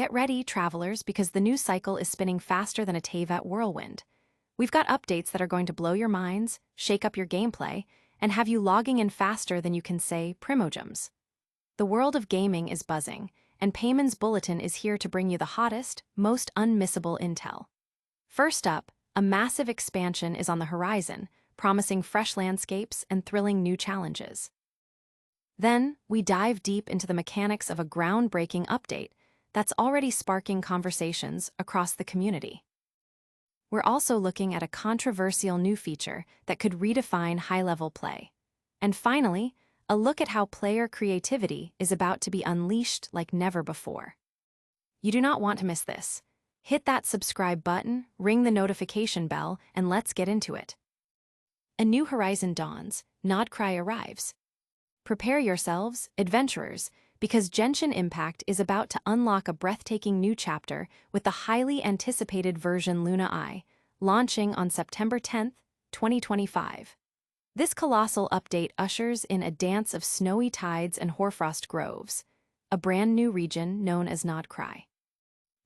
Get ready, travelers, because the news cycle is spinning faster than a Tevat whirlwind. We've got updates that are going to blow your minds, shake up your gameplay, and have you logging in faster than you can say primogems. The world of gaming is buzzing, and Payman's Bulletin is here to bring you the hottest, most unmissable intel. First up, a massive expansion is on the horizon, promising fresh landscapes and thrilling new challenges. Then, we dive deep into the mechanics of a groundbreaking update that's already sparking conversations across the community. We're also looking at a controversial new feature that could redefine high-level play. And finally, a look at how player creativity is about to be unleashed like never before. You do not want to miss this. Hit that subscribe button, ring the notification bell, and let's get into it. A new horizon dawns, Nod-Krai arrives. Prepare yourselves, adventurers, because Genshin Impact is about to unlock a breathtaking new chapter with the highly anticipated version Lunar-Charged, launching on September 10th, 2025. This colossal update ushers in a dance of snowy tides and hoarfrost groves, a brand new region known as Nod-Krai.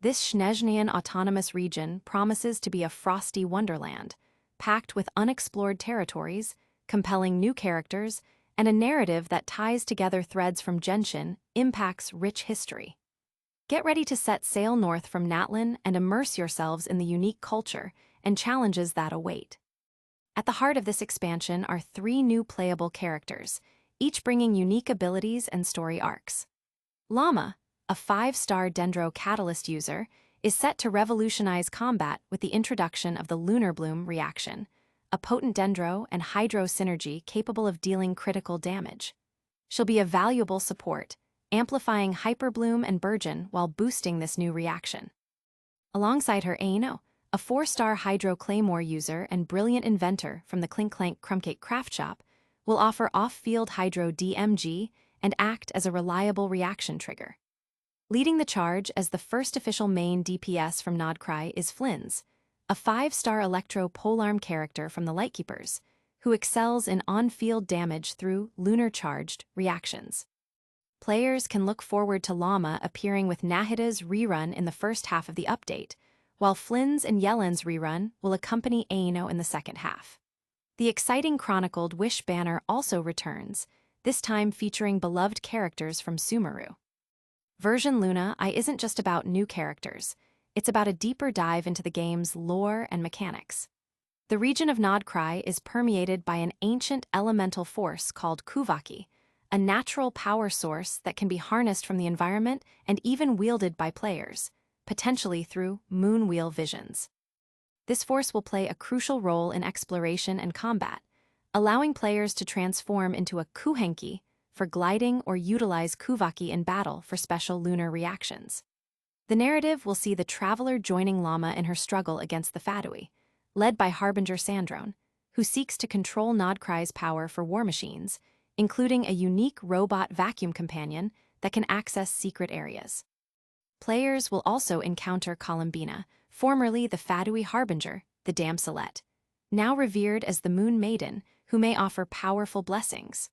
This Snezhnian autonomous region promises to be a frosty wonderland, packed with unexplored territories, compelling new characters, and a narrative that ties together threads from Genshin Impact's rich history. Get ready to set sail north from Natlan and immerse yourselves in the unique culture and challenges that await. At the heart of this expansion are 3 new playable characters, each bringing unique abilities and story arcs. Lauma, a 5-star Dendro Catalyst user, is set to revolutionize combat with the introduction of the Lunar-Bloom reaction, a potent Dendro and Hydro synergy capable of dealing critical damage. She'll be a valuable support, amplifying Hyperbloom and Burgeon while boosting this new reaction. Alongside her, Aino, a 4-star Hydro Claymore user and brilliant inventor from the Clink Clank Crumbcake Craft Shop, will offer off-field Hydro DMG and act as a reliable reaction trigger. Leading the charge as the first official main DPS from Nod-Krai is Flins, a 5-star Electro Polearm character from the Lightkeepers, who excels in on-field damage through Lunar-Charged reactions. Players can look forward to Lauma appearing with Nahida's rerun in the first half of the update, while Flins and Yelen's rerun will accompany Aino in the second half. The exciting chronicled Wish banner also returns, this time featuring beloved characters from Sumeru. Version Lunar-Charged isn't just about new characters, it's about a deeper dive into the game's lore and mechanics. The region of Nod-Krai is permeated by an ancient elemental force called Kuuvahki, a natural power source that can be harnessed from the environment and even wielded by players, potentially through moonwheel visions. This force will play a crucial role in exploration and combat, allowing players to transform into a Kuuvahki for gliding or utilize Kuuvahki in battle for special lunar reactions. The narrative will see the traveler joining Lauma in her struggle against the Fadui, led by Harbinger Sandrone, who seeks to control Nod-Krai's power for war machines, including a unique robot vacuum companion that can access secret areas. Players will also encounter Columbina, formerly the Fadui Harbinger, the Damselette, now revered as the Moon Maiden, who may offer powerful blessings.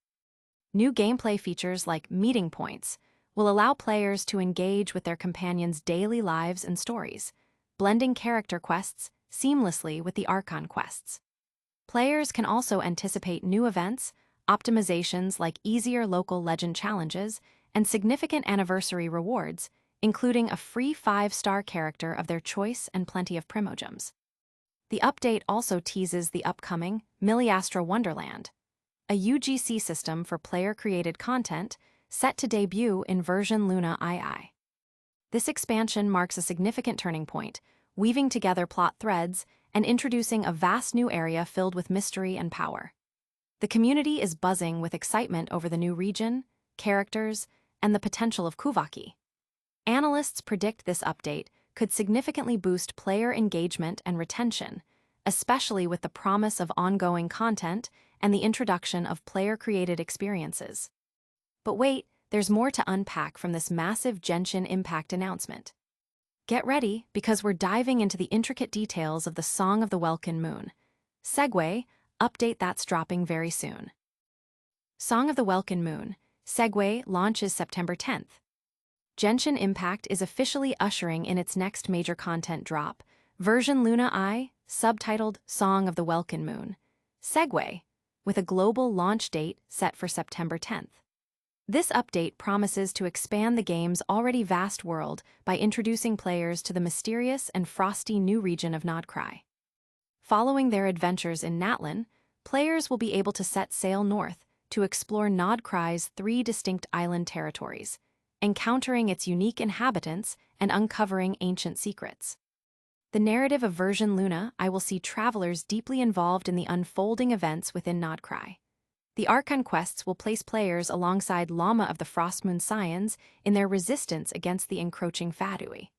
New gameplay features like meeting points will allow players to engage with their companions' daily lives and stories, blending character quests seamlessly with the Archon quests. Players can also anticipate new events, optimizations like easier local legend challenges, and significant anniversary rewards, including a free 5-star character of their choice and plenty of primogems. The update also teases the upcoming Miliastra Wonderland, a UGC system for player-created content set to debut in version Lunar-Charged. This expansion marks a significant turning point, weaving together plot threads and introducing a vast new area filled with mystery and power. The community is buzzing with excitement over the new region, characters, and the potential of Kuuvahki. Analysts predict this update could significantly boost player engagement and retention, especially with the promise of ongoing content and the introduction of player-created experiences. But wait, there's more to unpack from this massive Genshin Impact announcement. Get ready, because we're diving into the intricate details of the Song of the Welkin Moon. Segue, update that's dropping very soon. Song of the Welkin Moon, Segue launches September 10th. Genshin Impact is officially ushering in its next major content drop, version Luna-I, subtitled Song of the Welkin Moon, Segue, with a global launch date set for September 10th. This update promises to expand the game's already vast world by introducing players to the mysterious and frosty new region of Nod-Krai. Following their adventures in Natlan, players will be able to set sail north to explore Nod-Krai's 3 distinct island territories, encountering its unique inhabitants and uncovering ancient secrets. The narrative of version Luna-I will see travelers deeply involved in the unfolding events within Nod-Krai. The Archon quests will place players alongside Lauma of the Frostmoon Scions in their resistance against the encroaching Fadui.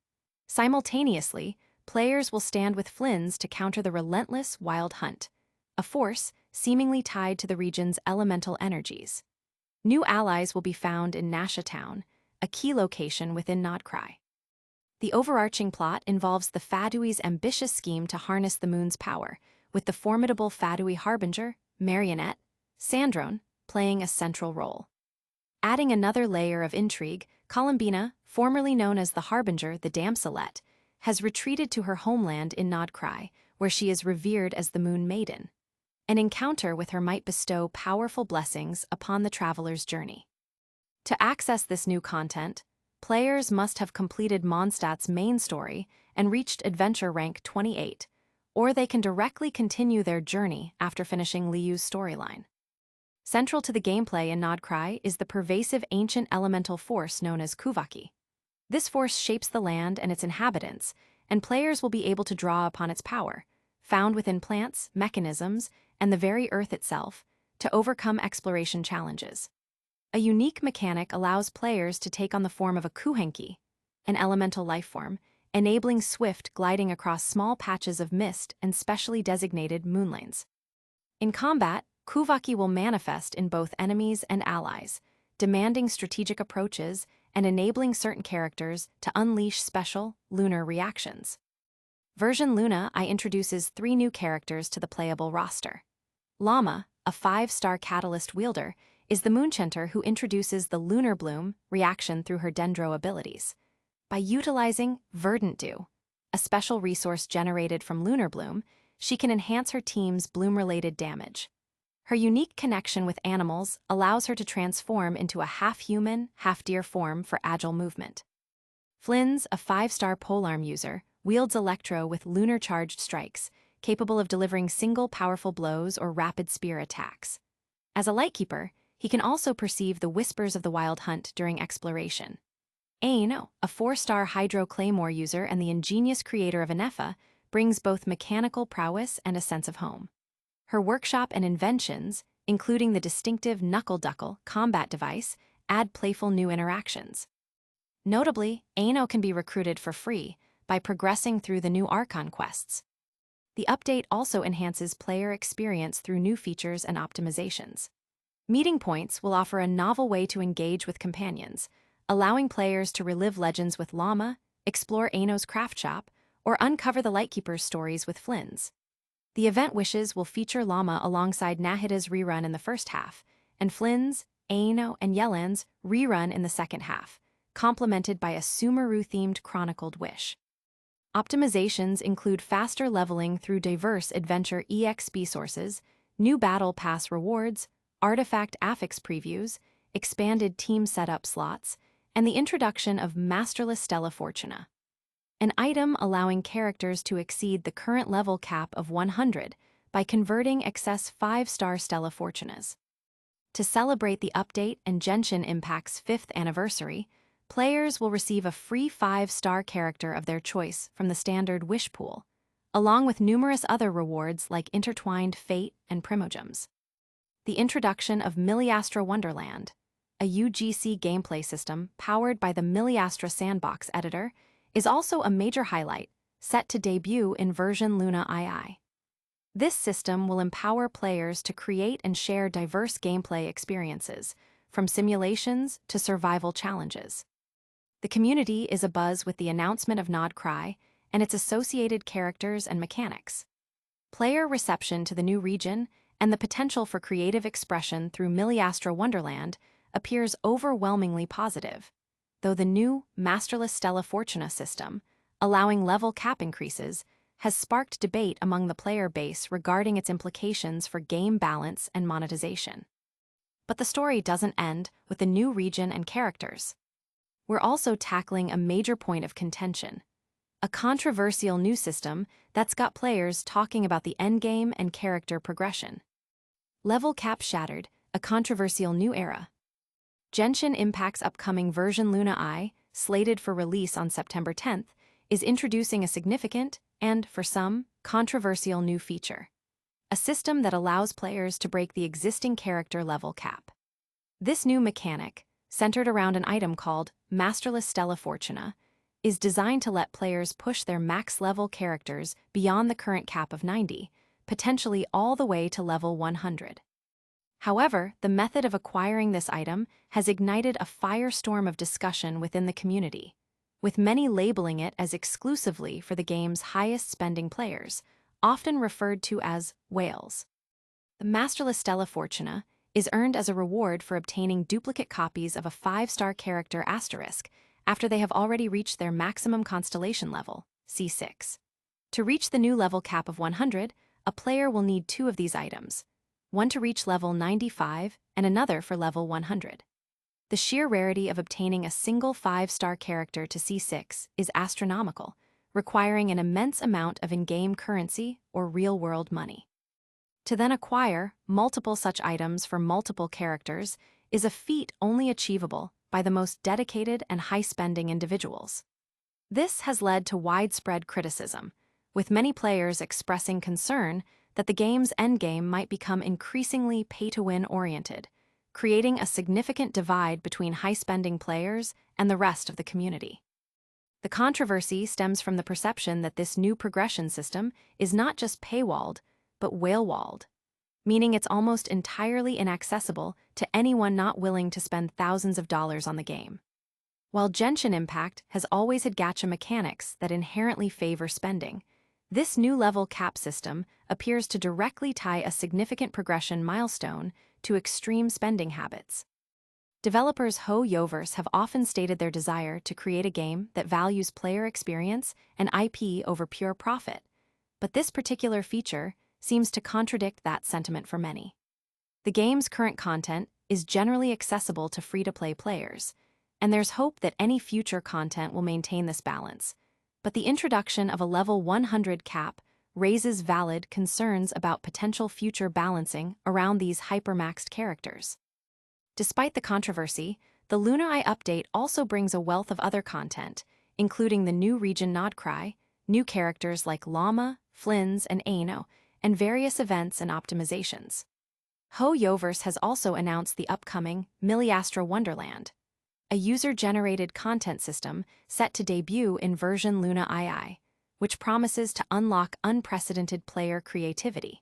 Simultaneously, players will stand with Flins to counter the relentless Wild Hunt, a force seemingly tied to the region's elemental energies. New allies will be found in Nasha Town, a key location within Nod-Krai. The overarching plot involves the Fadui's ambitious scheme to harness the moon's power, with the formidable Fadui Harbinger, Marionette, Sandrone, playing a central role. Adding another layer of intrigue, Columbina, formerly known as the Harbinger, the Damselette, has retreated to her homeland in Nod-Krai, where she is revered as the Moon Maiden. An encounter with her might bestow powerful blessings upon the traveler's journey. To access this new content, players must have completed Mondstadt's main story and reached adventure rank 28, or they can directly continue their journey after finishing Liu's storyline. Central to the gameplay in Nod-Krai is the pervasive ancient elemental force known as Kuuvahki. This force shapes the land and its inhabitants, and players will be able to draw upon its power, found within plants, mechanisms, and the very earth itself, to overcome exploration challenges. A unique mechanic allows players to take on the form of a Kuuvahki, an elemental lifeform, enabling swift gliding across small patches of mist and specially designated moonlanes. In combat, Kuuvahki will manifest in both enemies and allies, demanding strategic approaches and enabling certain characters to unleash special, lunar reactions. Version Luna-I introduces 3 new characters to the playable roster. Lauma, a 5-star catalyst wielder, is the Moonchanter who introduces the Lunar-Bloom reaction through her Dendro abilities. By utilizing Verdant Dew, a special resource generated from Lunar-Bloom, she can enhance her team's bloom-related damage. Her unique connection with animals allows her to transform into a half-human, half-deer form for agile movement. Flins, a 5-star polearm user, wields Electro with Lunar-Charged strikes, capable of delivering single powerful blows or rapid spear attacks. As a Lightkeeper, he can also perceive the whispers of the Wild Hunt during exploration. Aino, a 4-star Hydro Claymore user and the ingenious creator of Anefa, brings both mechanical prowess and a sense of home. Her workshop and inventions, including the distinctive Knuckle-Duckle combat device, add playful new interactions. Notably, Aino can be recruited for free by progressing through the new Archon quests. The update also enhances player experience through new features and optimizations. Meeting points will offer a novel way to engage with companions, allowing players to relive legends with Lauma, explore Aino's craft shop, or uncover the Lightkeeper's stories with Flins. The event wishes will feature Lauma alongside Nahida's rerun in the first half, and Flins, Aino, and Yelan's rerun in the second half, complemented by a Sumeru-themed chronicled wish. Optimizations include faster leveling through diverse adventure EXP sources, new Battle Pass rewards, artifact affix previews, expanded team setup slots, and the introduction of Masterless Stella Fortuna, an item allowing characters to exceed the current level cap of 100 by converting excess 5-star Stella Fortunas. To celebrate the update and Genshin Impact's 5th anniversary, players will receive a free 5-star character of their choice from the standard Wish Pool, along with numerous other rewards like Intertwined Fate and Primogems. The introduction of Miliastra Wonderland, a UGC gameplay system powered by the Miliastra Sandbox editor, is also a major highlight, set to debut in version Luna-II. This system will empower players to create and share diverse gameplay experiences, from simulations to survival challenges. The community is abuzz with the announcement of Nod-Krai and its associated characters and mechanics. Player reception to the new region and the potential for creative expression through Miliastra Wonderland appears overwhelmingly positive. though the new Masterless Stella Fortuna system, allowing level cap increases, has sparked debate among the player base regarding its implications for game balance and monetization. But the story doesn't end with the new region and characters. We're also tackling a major point of contention, a controversial new system that's got players talking about the endgame and character progression. Level cap shattered, a controversial new era. Genshin Impact's upcoming version Lunar-Charged, slated for release on September 10th, is introducing a significant, and, for some, controversial new feature. A system that allows players to break the existing character level cap. This new mechanic, centered around an item called Masterless Stella Fortuna, is designed to let players push their max-level characters beyond the current cap of 90, potentially all the way to level 100. However, the method of acquiring this item has ignited a firestorm of discussion within the community, with many labeling it as exclusively for the game's highest-spending players, often referred to as whales. The Masterless Stella Fortuna is earned as a reward for obtaining duplicate copies of a 5-star character asterisk after they have already reached their maximum constellation level, C6. To reach the new level cap of 100, a player will need 2 of these items, one to reach level 95 and another for level 100. The sheer rarity of obtaining a single 5-star character to C6 is astronomical, requiring an immense amount of in-game currency or real-world money. To then acquire multiple such items for multiple characters is a feat only achievable by the most dedicated and high-spending individuals. This has led to widespread criticism, with many players expressing concern that the game's endgame might become increasingly pay-to-win oriented, creating a significant divide between high-spending players and the rest of the community. The controversy stems from the perception that this new progression system is not just paywalled, but whale-walled, meaning it's almost entirely inaccessible to anyone not willing to spend thousands of dollars on the game. While Genshin Impact has always had gacha mechanics that inherently favor spending, this new level cap system appears to directly tie a significant progression milestone to extreme spending habits. Developers Hoyoverse have often stated their desire to create a game that values player experience and IP over pure profit, but this particular feature seems to contradict that sentiment for many. The game's current content is generally accessible to free-to-play players, and there's hope that any future content will maintain this balance, but the introduction of a level 100 cap raises valid concerns about potential future balancing around these hypermaxed characters. Despite the controversy, the Lunar-Charged update also brings a wealth of other content, including the new region Nod-Krai, new characters like Lauma, Flins, and Aino, and various events and optimizations. Hoyoverse has also announced the upcoming Miliastra Wonderland, a user-generated content system set to debut in version Lunar-Charged, which promises to unlock unprecedented player creativity.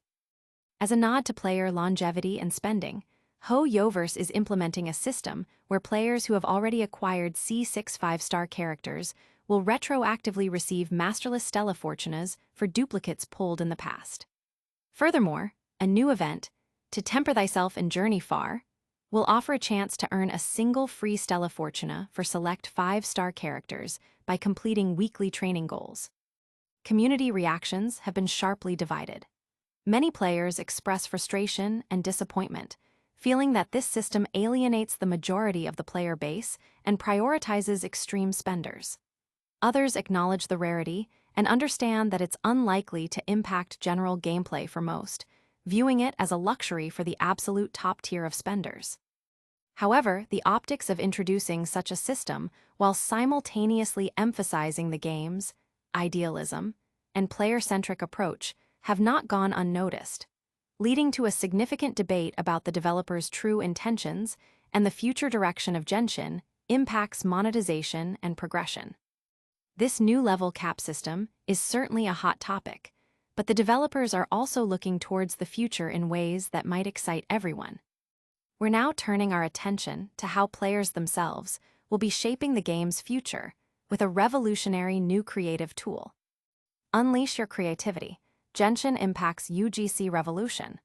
As a nod to player longevity and spending, Hoyoverse is implementing a system where players who have already acquired C6 5-star characters will retroactively receive Masterless Stella Fortunas for duplicates pulled in the past. Furthermore, a new event, To Temper Thyself and Journey Far, will offer a chance to earn a single free Stella Fortuna for select 5-star characters by completing weekly training goals. Community reactions have been sharply divided. Many players express frustration and disappointment, feeling that this system alienates the majority of the player base and prioritizes extreme spenders. Others acknowledge the rarity and understand that it's unlikely to impact general gameplay for most, viewing it as a luxury for the absolute top tier of spenders. However, the optics of introducing such a system while simultaneously emphasizing the game's idealism and player-centric approach have not gone unnoticed, leading to a significant debate about the developer's true intentions and the future direction of Genshin Impact's monetization and progression. This new level cap system is certainly a hot topic, but the developers are also looking towards the future in ways that might excite everyone. We're now turning our attention to how players themselves will be shaping the game's future with a revolutionary new creative tool. Unleash your creativity. Genshin Impact's UGC revolution.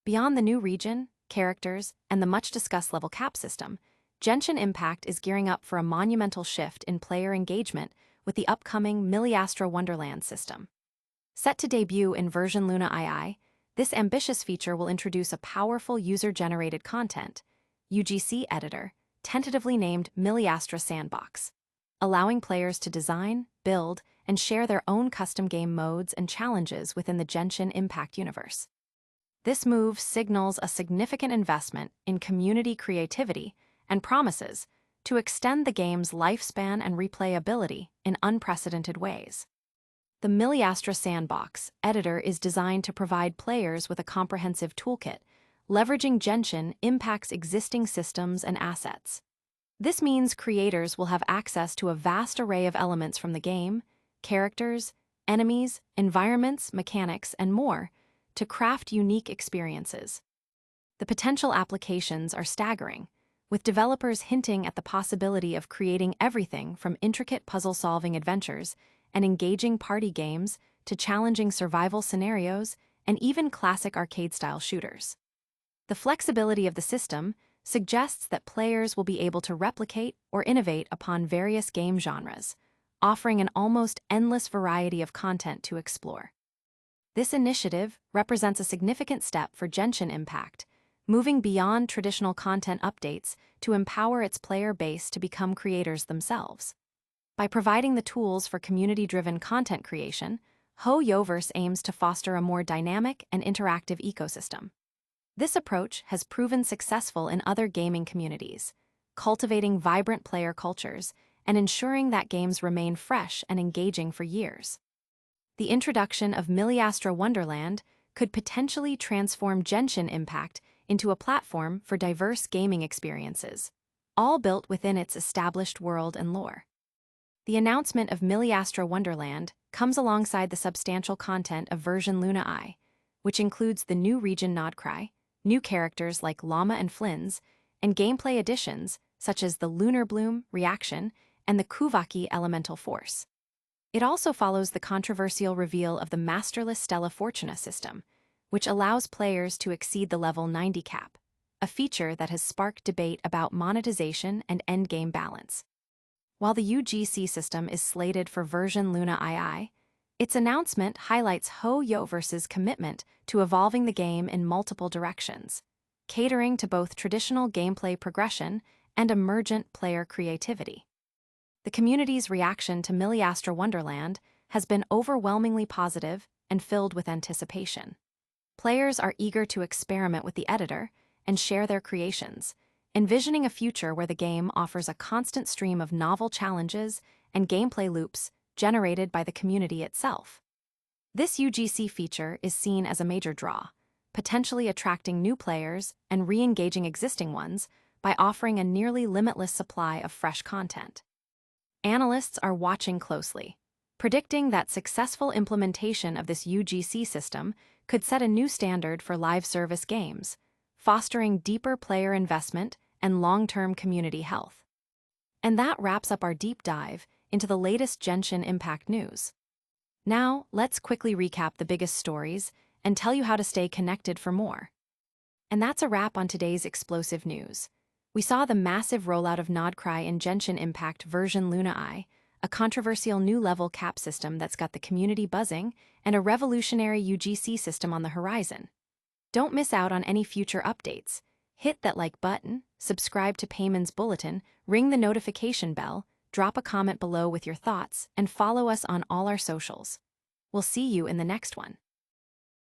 Beyond the new region, characters, and the much-discussed level cap system, Genshin Impact is gearing up for a monumental shift in player engagement with the upcoming Miliastra Wonderland system. Set to debut in version Luna II, this ambitious feature will introduce a powerful user-generated content UGC editor, tentatively named Miliastra Sandbox, allowing players to design, build, and share their own custom game modes and challenges within the Genshin Impact universe. This move signals a significant investment in community creativity and promises to extend the game's lifespan and replayability in unprecedented ways. The Miliastra Sandbox editor is designed to provide players with a comprehensive toolkit, leveraging Genshin Impact's existing systems and assets. This means creators will have access to a vast array of elements from the game, characters, enemies, environments, mechanics, and more, to craft unique experiences. The potential applications are staggering, with developers hinting at the possibility of creating everything from intricate puzzle-solving adventures and engaging party games to challenging survival scenarios and even classic arcade-style shooters. The flexibility of the system suggests that players will be able to replicate or innovate upon various game genres, offering an almost endless variety of content to explore. This initiative represents a significant step for Genshin Impact, moving beyond traditional content updates to empower its player base to become creators themselves. By providing the tools for community-driven content creation, HoYoverse aims to foster a more dynamic and interactive ecosystem. This approach has proven successful in other gaming communities, cultivating vibrant player cultures and ensuring that games remain fresh and engaging for years. The introduction of Miliastra Wonderland could potentially transform Genshin Impact into a platform for diverse gaming experiences, all built within its established world and lore. The announcement of Miliastra Wonderland comes alongside the substantial content of version Luna I, which includes the new region Nod-Krai, new characters like Lauma and Flins, and gameplay additions such as the Lunar-Bloom reaction and the Kuuvahki elemental force. It also follows the controversial reveal of the Masterless Stella Fortuna system, which allows players to exceed the level 90 cap, a feature that has sparked debate about monetization and endgame balance. While the UGC system is slated for version Luna II, its announcement highlights HoYoverse's commitment to evolving the game in multiple directions, catering to both traditional gameplay progression and emergent player creativity. The community's reaction to Miliastra Wonderland has been overwhelmingly positive and filled with anticipation. Players are eager to experiment with the editor and share their creations, envisioning a future where the game offers a constant stream of novel challenges and gameplay loops generated by the community itself. This UGC feature is seen as a major draw, potentially attracting new players and re-engaging existing ones by offering a nearly limitless supply of fresh content. Analysts are watching closely, predicting that successful implementation of this UGC system could set a new standard for live service games, fostering deeper player investment and long-term community health. And that wraps up our deep dive into the latest Genshin Impact news. Now, let's quickly recap the biggest stories and tell you how to stay connected for more. And that's a wrap on today's explosive news. We saw the massive rollout of Nod-Krai in Genshin Impact version Luna I, a controversial new level cap system that's got the community buzzing, and a revolutionary UGC system on the horizon. Don't miss out on any future updates. Hit that like button, subscribe to Payman's Bulletin, ring the notification bell, drop a comment below with your thoughts, and follow us on all our socials. We'll see you in the next one.